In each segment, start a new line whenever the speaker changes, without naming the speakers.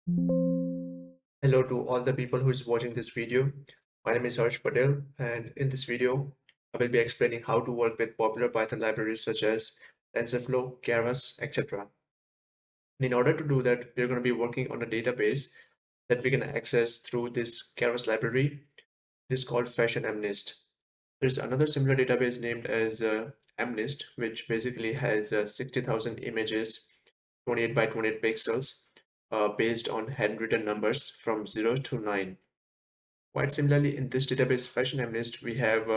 Hello to all the people who is watching this video. My name is Harsh Patel, and in this video, I will be explaining how to work with popular Python libraries such as TensorFlow, Keras, etc. In order to do that, we're going to be working on a database that we can access through this Keras library. It is called FashionMnist. There's another similar database named as MNIST, which basically has 60,000 images, 28 by 28 pixels, based on handwritten numbers from 0 to 9. Quite similarly, in this database FashionMnist, we have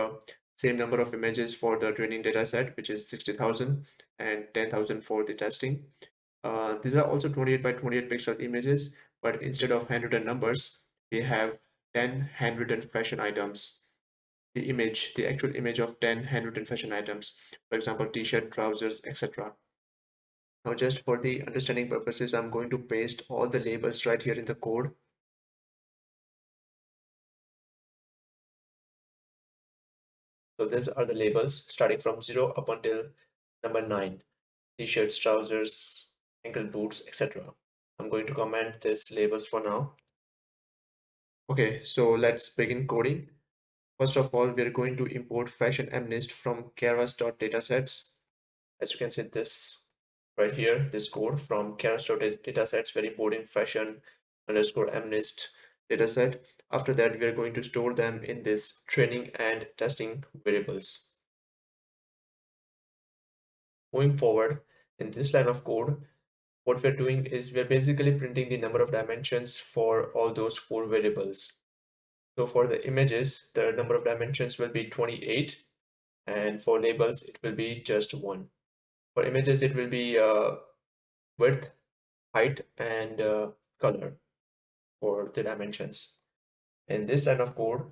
same number of images for the training data set, which is 60,000 and 10,000 for the testing. These are also 28 by 28 pixel images, but instead of handwritten numbers, we have 10 handwritten fashion items. The actual image of 10 handwritten fashion items, for example, t-shirt, trousers, etc. Now, just for the understanding purposes, I'm going to paste all the labels right here in the code. So these are the labels starting from 0 up until number 9, t-shirts, trousers, ankle boots, etc. I'm going to comment these labels for now. Okay, so let's begin coding. First of all, we're going to import FashionMnist from keras.datasets. As you can see this right here, this code from Keras.datasets, we're importing fashion underscore MNIST dataset. After that, we're going to store them in this training and testing variables. Moving forward, in this line of code, what we're doing is we're basically printing the number of dimensions for all those four variables. So for the images, the number of dimensions will be 28, and for labels, it will be just 1. For images, it will be width, height, and color for the dimensions. In this line of code,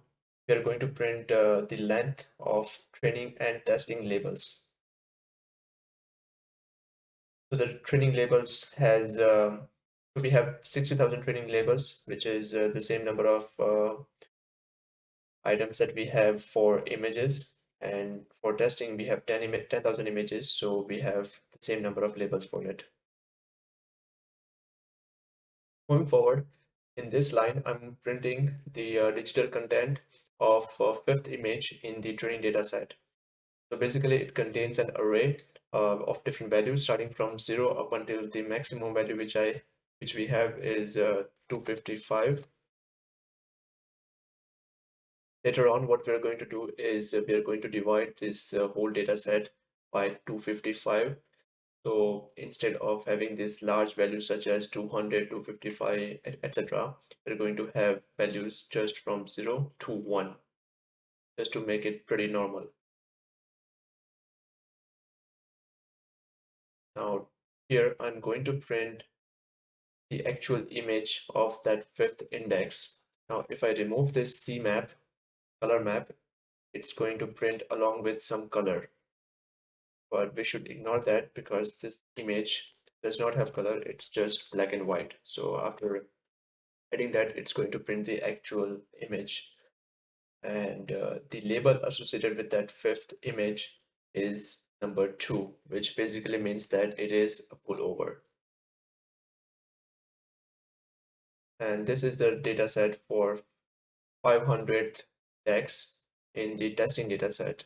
we are going to print the length of training and testing labels. So the training labels has we have 60,000 training labels, which is the same number of items that we have for images. And for testing, we have 10,000 images, so we have the same number of labels for it. Moving forward, in this line, I'm printing the digital content of fifth image in the training data set. So basically, it contains an array of different values starting from 0 up until the maximum value which we have is 255. Later on, what we're going to do is we're going to divide this whole data set by 255. So instead of having this large values such as 200, 255, etc., we're going to have values just from 0 to 1, just to make it pretty normal. Now, here I'm going to print the actual image of that fifth index. Now, if I remove this C map, color map, it's going to print along with some color. But we should ignore that because this image does not have color, it's just black and white. So after adding that, it's going to print the actual image. And the label associated with that fifth image is number 2, which basically means that it is a pullover. And this is the data set for 500th index in the testing data set.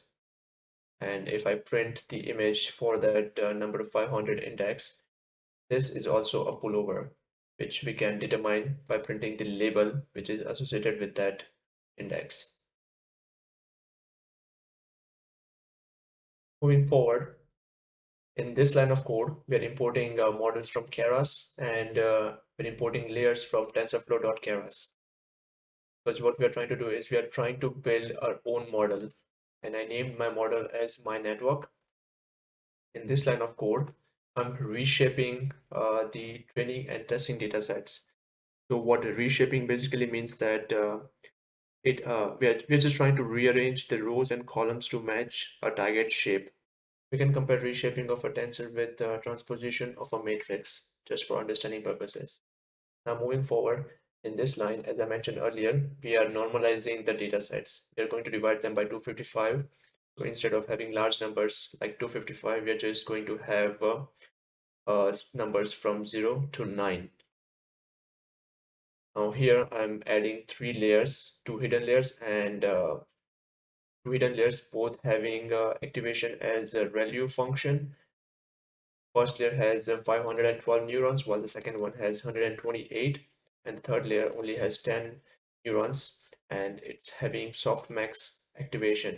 And if I print the image for that number 500 index, this is also a pullover, which we can determine by printing the label which is associated with that index. Moving forward, in this line of code, we are importing models from Keras, and we're importing layers from TensorFlow.keras. Because what we are trying to do is we are trying to build our own model, and I named my model as my network. In this line of code, I'm reshaping the training and testing data sets. So what reshaping basically means that we're just trying to rearrange the rows and columns to match a target shape. We can compare reshaping of a tensor with transposition of a matrix, just for understanding purposes. Now moving forward, in this line, as I mentioned earlier, we are normalizing the data sets. We are going to divide them by 255. So instead of having large numbers like 255, we are just going to have numbers from 0 to 9. Now here I'm adding three layers, two hidden layers, and two hidden layers, both having activation as a ReLU function. First layer has 512 neurons, while the second one has 128, and the third layer only has 10 neurons, and it's having softmax activation.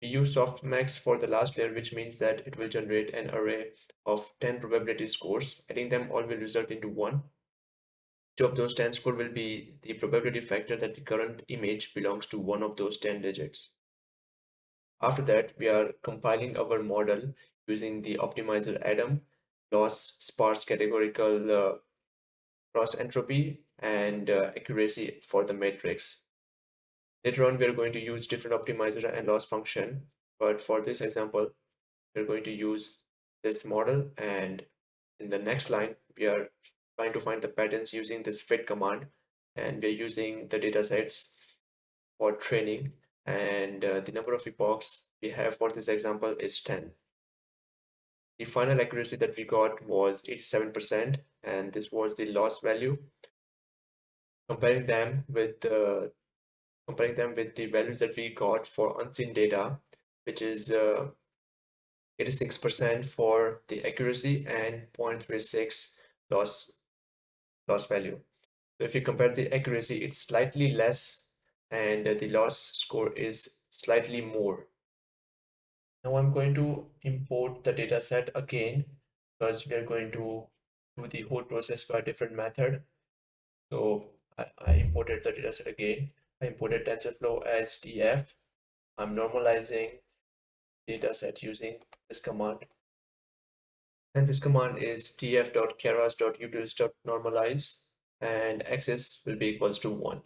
We use softmax for the last layer, which means that it will generate an array of 10 probability scores. Adding them all will result into 1. Each of those 10 scores will be the probability factor that the current image belongs to one of those 10 digits. After that, we are compiling our model using the optimizer Adam, loss, sparse categorical cross entropy, and accuracy for the matrix. Later on, we are going to use different optimizer and loss function, but for this example, we're going to use this model, and in the next line, we are trying to find the patterns using this fit command, and we're using the datasets for training, and the number of epochs we have for this example is 10. The final accuracy that we got was 87%, and this was the loss value. Comparing them with the values that we got for unseen data, which is 86% for the accuracy and 0.36 loss value. So if you compare the accuracy, it's slightly less, and the loss score is slightly more. Now I'm going to import the data set again, because we are going to do the whole process by a different method. So I imported the data set again. I imported TensorFlow as TF. I'm normalizing data set using this command. And this command is tf.keras.utils.normalize, and axis will be equals to 1.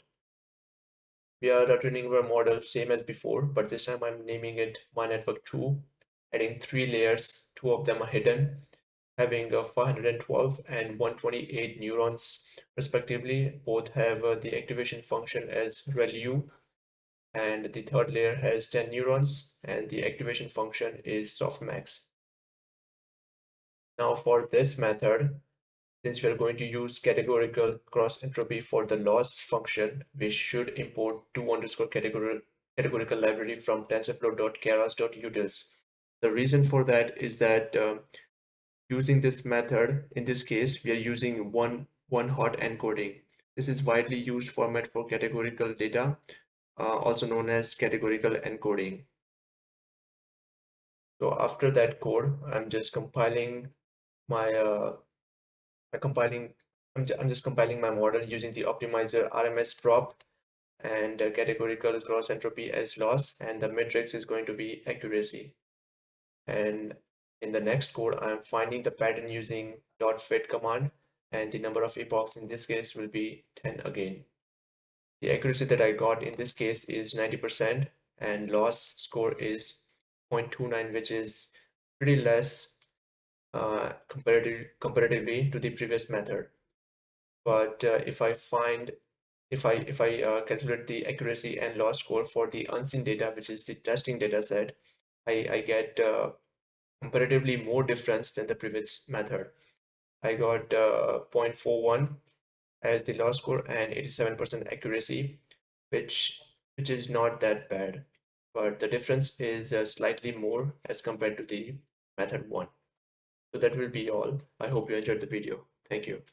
We are returning our model same as before, but this time I'm naming it my network 2, adding three layers. Two of them are hidden, having 512 and 128 neurons respectively. Both have the activation function as ReLU, and the third layer has 10 neurons, and the activation function is softmax. Now for this method, since we are going to use categorical cross entropy for the loss function, we should import categorical library from tensorflow.keras.utils. The reason for that is that using this method, in this case, we are using one-hot encoding. This is widely used format for categorical data, also known as categorical encoding. So after that code, I'm just compiling my I'm just compiling my model using the optimizer RMS prop and categorical cross entropy as loss, and the matrix is going to be accuracy. And in the next code, I'm finding the pattern using .fit command, and the number of epochs in this case will be 10 again. The accuracy that I got in this case is 90%, and loss score is 0.29, which is pretty less comparatively to the previous method. But if I calculate the accuracy and loss score for the unseen data, which is the testing data set, I get comparatively more difference than the previous method. I got 0.41 as the loss score and 87% accuracy, which is not that bad, but the difference is slightly more as compared to the method 1. So that will be all. I hope you enjoyed the video. Thank you.